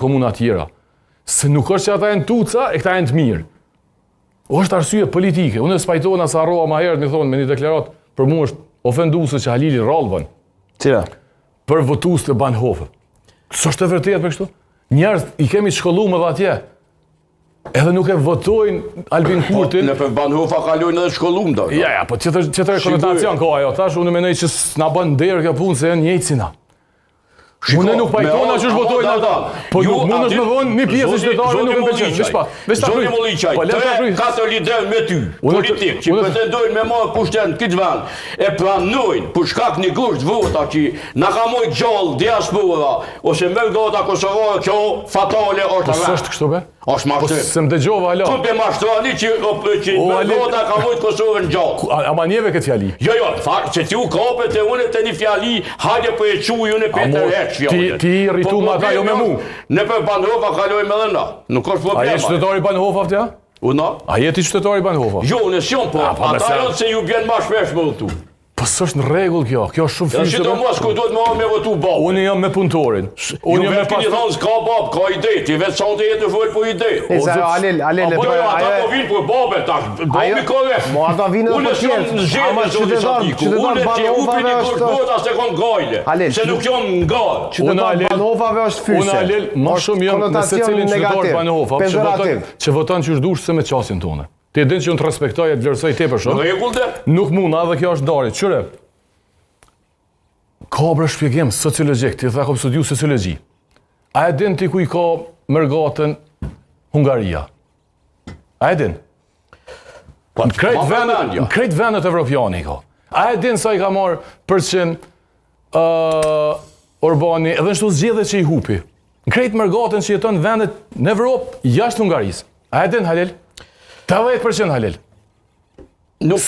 komuna tjera. Se nuk është që ata e në tuca, e këta e në të mirë. Është arsye politike. Unë spajtona sa harrova ma herët, mi thonë me një deklarat, për mu është ofenduese që Halili rrallë bën. Cila? Për votues të Banhofe. Së është e vërtet për kështu? Njerëz i kemi shkolluar edhe atje. Edhe nuk e votojnë Albin Kurtin. Në për Banhofa kalojnë edhe shkollum do. Ja, po qëtër konotacion ka ajo. Thash, unë menoj që s'na bën derë kjo punë se janë njëjtë si na. Unë nuk pajtona që është votojnë ata. Po nuk mund është me vonë një pjesë qytetarëve nuk e pëlqen. Zoni Molliqaj, 3-4 lider me ty, politik, që pretendojnë me marrë pushtet në këtë vend, e pranojnë për shkak një gusht vota që na ka mojt gjallë diaspora, ose me gata kosovare, kjo fatale është rrë. Po s'është kështu be? Është mashtrim. Po se më dëgjova alo. Po be mashtrani që me gata ka mojt Kosovën gjallë. Ama njeve këtë fjali. Jo, që ti u kapet e unë të një fjali, hajde për e quj unë e Peter Ti rritu ma ta jo me mu. Ne për Banhofa kalojmë edhe na. Nuk është problema. A je qytetari Banhofa aftja? Una? A jeti qytetari Banhofa? Jo, në sion, po ata janë se ju bjen ma shpesh me votu. Po s'është në rregull kjo. Kjo është shumë fyshë. Që do mos ku duhet me votu babë. Unë jam me punëtorin. Unë jam me pastor. Ju s'ka babë, ka ide. Ti vetë sa ndje të fol po ide. Alel. Po ata po vinë për babë tash. Babi ka vetë. Mo ata vinë për tjerë. Ama qytetar Banhovave është se kon gajle. Se nuk jam nga. Qytetar Banhovave është fyse. Unë Alel më shumë jam në secilin qytetar Banhova që voton që është dush se me qasin tonë. Ti e din që unë të respektoj e të vlerësoj te për shumë. Nuk mund, edhe kjo është darit. Qyre, ka bërë shpjegim sociologjik, ti tha kom studiu sociologji. A e din ti ku i ka mërgatën Hungaria? A e din? Në krejt vendet evropiane i ka. A e din sa i ka marë përqin Orbani, edhe nështu zgjedhjet që i hupi. Në krejt mërgatën që jeton vendet në Evropë, jashtë Hungarisë. A e din, Halil? 80% Halil. Nuk